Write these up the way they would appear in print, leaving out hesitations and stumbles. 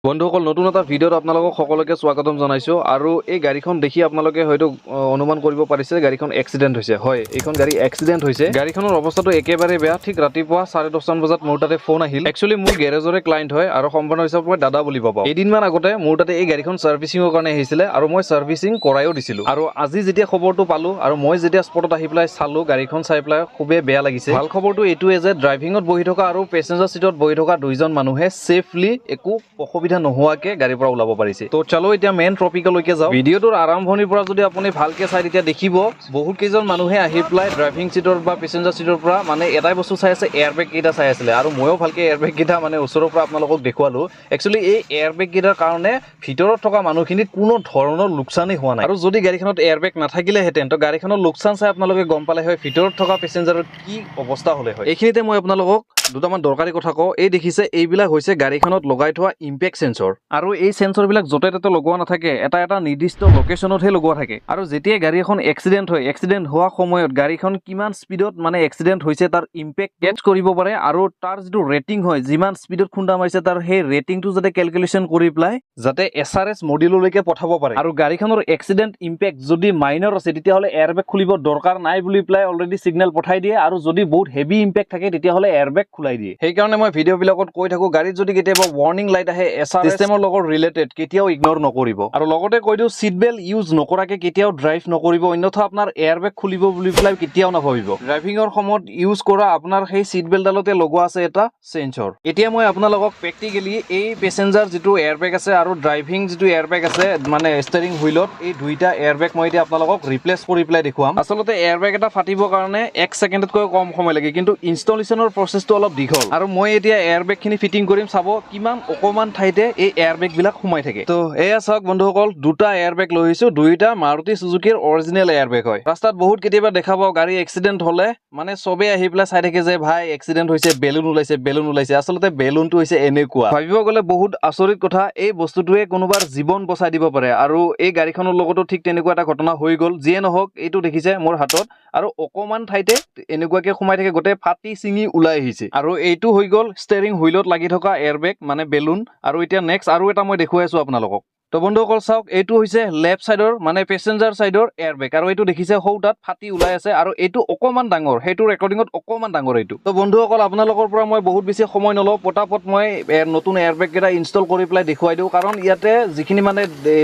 বন্ধুসকল নতুন এটা ভিডিঅ'ত আপোনালোকক সকলোকে স্বাগতম জনাইছো আৰু এই গাড়ীখন দেখি আপোনালোকে হয়তো অনুমান কৰিব পাৰিছে গাড়ীখন এক্সিডেন্ট হৈছে হয় এইখন গাড়ী এক্সিডেন্ট হৈছে গাড়ীখনৰ অৱস্থাটো একেবাৰে বেয়া ঠিক ৰাতিপুৱা 10:30 বজাত মোৰ তাতে ফোন আহিল একচুয়ালি মোৰ গেৰেজৰে ক্লায়েন্ট হয় আৰু সম্পূৰ্ণ হিচাপে মই দাদা বুলি পাব এদিনমান আগতে মোৰ তাতে এই গাড়ীখন সাৰ্ভিসিংৰ কাৰণে আহিছিল আৰু মই সাৰ্ভিসিং কৰাইও দিছিলো আৰু আজি যেতিয়া খবৰটো পালো আৰু মই যেতিয়া স্পটত আহি পেলাই চালো গাড়ীখন চাই পেলাই খুবেই বেয়া লাগিছে ভাল খবৰটো এইটোৱে যে ড্ৰাইভিংত বহি থকা আৰু পেছেঞ্জাৰ সিটত বহি থকা দুইজন মানুহে সেফলি একো অসুবিধা নোহোৱাকে গাড়ীৰ পৰা ওলাব পাৰিছে তো চলো এতিয়া মেইন টপিকলৈকে যাও ভিডিওটোৰ আৰম্ভণিৰ পৰা যদি আপুনি ভালকে চাই তেতিয়া দেখিব বহুত কেইজন মানুহে আহি পেলাই ড্ৰাইভিং সিটৰ বা পেছেঞ্জাৰ সিটৰ পৰা মানে এটাই বস্তু চাই আছে এয়াৰবেগ কেইটা চাই আছিল আৰু ময়ো ভালকে এয়াৰবেগ কেইটা মানে ওচৰৰ পৰা আপোনালোকক দেখুৱালো একচুয়ালি এই এয়াৰবেগ কেইটাৰ কাৰণে ভিতৰত থকা মানুহখিনিত কোনো ধৰণৰ লোকচানই হোৱা নাই আৰু যদি গাড়ীখনত এয়াৰবেগ নাথাকিলে হেতেন তো গাড়ীখনৰ লোকচান চাই আপোনালোকে গম পালে হয় ভিতৰত থকা পেছেঞ্জাৰৰ কি অৱস্থা হলে হয় এইখিনিতে মই আপোনালোকক দুটামান দৰকাৰী কথা কওঁ এই দেখিছে এইবিলাক হৈছে গাড়ীখনত লগাই থোৱা ইম্পেক্ট সেন্সৰ আৰু এই সেন্সৰবিলাক যতে ততে লগোৱা নাথাকে এটা নিৰ্দিষ্ট লোকেশনতহে লগোৱা থাকে আৰু যেতিয়া গাড়ী এখন এক্সিডেন্ট হয় এক্সিডেন্ট হোৱা সময়ত গাড়ীখন কিমান স্পীডত মানে এক্সিডেন্ট হৈছে তাৰ ইম্পেক্ট কেচ কৰিব পাৰে আৰু তাৰ যিটো ৰেটিং হয় যিমান স্পীডত খুন্দা মাৰিছে তাৰ সেই ৰেটিংটো যাতে ক্যালকুলেশন কৰি পেলাই যাতে এসআৰএস মডিউললৈকে পঠাব পাৰে আৰু গাড়ীখনৰ এক্সিডেন্ট ইম্পেক্ট যদি মাইনৰ আছে তেতিয়া হলে এয়াৰবেগ খুলিব দৰকাৰ নাই বুলি পেলাই অলৰেডি সিগনেল পঠাই দিয়ে আৰু যদি বহুত হেভি ইম্পেক্ট থাকে তেতিয়া হলে এয়াৰবেগ খুলাই দিয়ে সেই কাৰণে মই ভিডিও বিলাকত কৈ থাকো গাড়ীত যদি কেতিয়াবা ওয়াৰ্নিং লাইট আহে এসআৰএস সিস্টেমৰ লগত ৰিলেটেড কেতিয়াও ইগনোৰ নকৰিব আৰু লগতে কৈ দিও সিট বেল্ট ইউজ নকৰাকে কেতিয়াও ড্ৰাইভ নকৰিব অন্যথা আপোনাৰ এয়াৰবেগ খুলিব বুলি পেলাই কেতিয়াও নাভাবিব ড্ৰাইভিংৰ সময়ত ইউজ কৰা আপোনাৰ সেই সিট বেল্টডালতে লগোৱা আছে এটা সেন্সৰ এতিয়া মই আপোনালোকক প্ৰেক্টিকেলি এই পেছেঞ্জাৰ যেটো এয়াৰবেগ আছে আৰু ড্ৰাইভিং যেটো এয়াৰবেগ আছে মানে ষ্টিয়াৰিং হুইলত এই দুইটা এয়াৰবেগ মই এতিয়া আপোনালোকক ৰিপ্লেস কৰি পেলাই দেখুৱাম আচলতে এয়াৰবেগ এটা ফাটিবৰ কাৰণে 1 সেকেন্ডতকৈ কম সময় লাগে কিন্তু ইনষ্টলেশনৰ প্ৰসেসটো অলপ দীঘল আৰু মই এতিয়া এয়াৰবেগ খিনি ফিটিং কৰিম চাব কিমান অকমান ঠাইতে এই এয়াৰবেগ বিলাক সোমাই থাকে তো এয়া চাওক বন্ধুসকল দুটা এয়াৰবেগ লৈছো দুইটা মাৰুতি সুজুকিৰ অৰিজিনেল এয়াৰবেগ হয় ৰাস্তাত বহুত কেতিয়াবা দেখা পাও গাড়ী এক্সিডেন্ট হলে মানে সবে আহি পেলাই চাই থাকে যে ভাই এক্সিডেন্ট হৈছে বেলুন ওলাইছে আচলতে বেলুনটো হৈছে এনেকুৱা ভাবিব গলে বহুত আচৰিত কথা এই বস্তুটোৱে কোনোবাৰ জীৱন বচাই দিব পাৰে আৰু এই গাড়ীখনৰ লগতো ঠিক তেনেকুৱা এটা ঘটনা হৈ গল যিয়ে নহওক এইটো দেখিছে মোৰ হাতত আৰু অকমান ঠাইতে এনেকুৱাকে সোমাই থাকে গোটে ফাটি চিঙি ওলাই আহিছে আৰু এইটো হৈ গল ষ্টিয়াৰিং হুইলত লাগি থকা এয়াৰবেগ মানে বেলুন আৰু এতিয়া নেক্সট আৰু এটা মই দেখুৱাই আছো আপোনালোকক তো বন্ধুসকল চাওক এইটো হৈছে লেফট সাইডৰ মানে পেছেঞ্জাৰ সাইডৰ এয়াৰবেগ আৰু এইটো দেখিছে হৌটাত ফাটি ওলাই আছে আৰু এইটো অকমান ডাঙৰ হেতু ৰেকৰ্ডিংত অকমান ডাঙৰ এইটো তো বন্ধুসকল আপোনালোকৰ পৰা মই বহুত বেছি সময় নলও পটাপট মই নতুন এয়াৰবেগ কেটা ইনষ্টল কৰি পেলাই দেখুৱাই দিও কাৰণ ইয়াতে যিখিনি মানে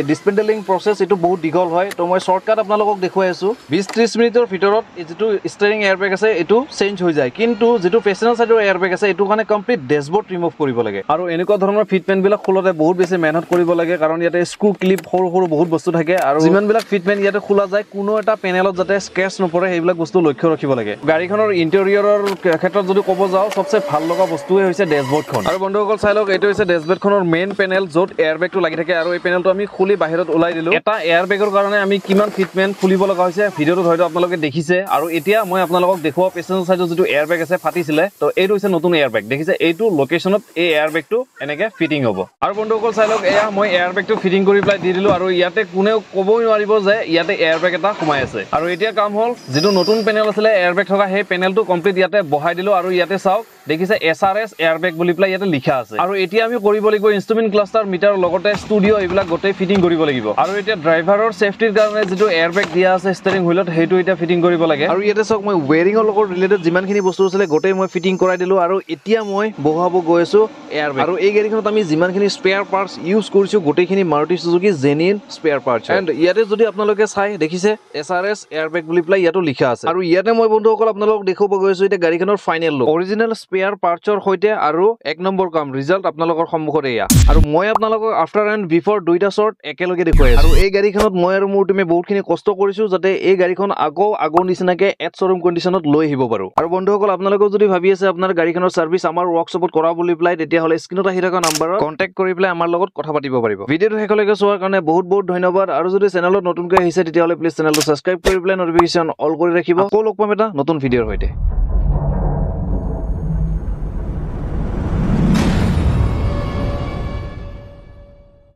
ডিসপেন্ডলিং প্ৰসেস এটো বহুত দীঘল হয় তো মই শৰ্টকাট আপোনালোকক দেখুৱাই আছো 20-30 মিনিটৰ ভিতৰত যেটো ষ্টিয়াৰিং এয়াৰবেগ আছে এটো চেঞ্জ হৈ যায় কিন্তু যেটো পেছেঞ্জাৰ সাইডৰ এয়াৰবেগ আছে এটো কাৰণে কমপ্লিট ড্যাশবোৰ্ড ৰিমুভ কৰিব লাগে আৰু এনেকুৱা ধৰণৰ ফিটমেন্ট বিলাক খোলতে বহুত বেছি মেহনত কৰিব লাগে কাৰণ ইয়াতে স্ক্ৰু ক্লিপ সৰু বহুত বস্তু থাকে আৰু যিমান বিলাক ফিটমেন্ট ইয়াতে খোলা যায় কোনো এটা পেনেলত যাতে স্ক্ৰেচ নপৰে সেইবিলাক বস্তু লক্ষ্য ৰাখিব লাগে গাড়ীখনৰ ইন্টেৰিয়ৰৰ ক্ষেত্ৰত যদি ক'ব যাও সবচে ভাল লগা বস্তুৱে হৈছে ড্যাশবোৰ্ডখন আৰু বন্ধুসকল চাই লওক এইটো হৈছে ড্যাশবোৰ্ডখনৰ মেইন পেনেল য'ত এয়াৰবেগটো লাগি থাকে আৰু এই পেনেলটো আমি খুলি বাহিৰত ওলাই দিলো এটা এয়াৰবেগৰ কাৰণে আমি কিমান ফিটমেন্ট খুলিব লগা হৈছে ভিডিওটো হয়তো আপোনালোকে দেখিছে আৰু এতিয়া মই আপোনালোকক দেখুৱা পেছেঞ্জাৰ সাইডৰ যেটো এয়াৰবেগ আছে ফাটিছিলে তো এইটো হৈছে নতুন এয়াৰবেগ দেখিছে এইটো লোকেশনত এই এয়াৰবেগটো এনেকে ফিটিং হ'ব আৰু বন্ধুসকল চাই লওক এয়া মই এয়াৰবেগটো ফিটিং কৰি পেলাই দি দিলো আৰু ইয়াতে কোনেও ক'বই নোৱাৰিব যে ইয়াতে এয়াৰবেগ এটা সোমাই আছে আৰু এতিয়া কাম হল যেটো নতুন পেনেল আছিল এয়াৰবেগ থকা সেই পেনেলটো কমপ্লিট ইয়াতে বহাই দিলো আৰু ইয়াতে চাওক দেখিছে এসআৰএস এয়াৰবেগ বুলি পেলাই ইয়াতে লিখা আছে আৰু এতিয়া আমি কৰিব লাগিব ইনষ্ট্ৰুমেন্ট ক্লাষ্টাৰ মিটাৰ লগতে ষ্টুডিও এইবিলাক গোটেই ফিটিং কৰিব লাগিব আৰু এতিয়া ড্ৰাইভাৰৰ সেফটিৰ কাৰণে যেটো এয়াৰবেগ দিয়া আছে ষ্টিয়াৰিং হুইলত হেতু এতিয়া ফিটিং কৰিব লাগে আৰু ইয়াতে চাওক মই ওয়্যাৰিংৰ লগত ৰিলেটেড যিমানখিনি বস্তু আছিল গোটেই মই ফিটিং কৰাই দিলো আৰু এতিয়া মই বহাব গৈ আছো এয়াৰবেগ আৰু এই গাড়ীখনত আমি যিমানখিনি স্পেয়াৰ পাৰ্টস ইউজ কৰিছো গোটেইখিনি Maruti Suzuki genuine spare parts and ইয়াতে যদি আপোনালোকে চাই দেখিছে এসআৰএস এয়াৰবেগ বুলি পেলাই ইয়াতো লিখা আছে আৰু ইয়াতে মই বন্ধুসকল আপোনালোকক দেখুৱাব গৈ আছো এতিয়া গাড়ীখনৰ ফাইনেল লুক অৰিজিনেল স্পেয়াৰ পাৰ্টছৰ সৈতে আৰু এক নম্বৰ কাম ৰিজাল্ট আপোনালোকৰ সন্মুখত এয়া আৰু মই আপোনালোকক আফটাৰ এণ্ড বিফৰ দুইটা শৰ্ট একেলগে দেখুৱাই আছো আৰু এই গাড়ীখনত মই আৰু মোৰ টিমে বহুতখিনি কষ্ট কৰিছো যাতে এই গাড়ীখন আগৰ নিচিনাকে এট শ্বৰুম কণ্ডিশ্যনত লৈ আহিব পাৰো আৰু বন্ধুসকল আপোনালোকে যদি ভাবি আছে আপোনাৰ গাড়ীখনৰ সাৰ্ভিস আমাৰ ওয়াৰ্কশ্বপত কৰা বুলি পেলাই তেতিয়া হলে স্ক্ৰিনত আহি থকা নম্বৰত কন্টাক্ট কৰি পেলাই আমাৰ লগত কথা পাতিব পাৰিব ভিডিওটো শেষলৈকে চোৱাৰ কাৰণে বহুত ধন্যবাদ আৰু যদি চেনেলত নতুনকৈ আহিছে তেতিয়া হলে প্লিজ চেনেলটো সাবস্ক্ৰাইব কৰি পেলাই নটিফিকেশন অল কৰি ৰাখিব আকৌ লগ পাম এটা নতুন ভিডিওৰ সৈতে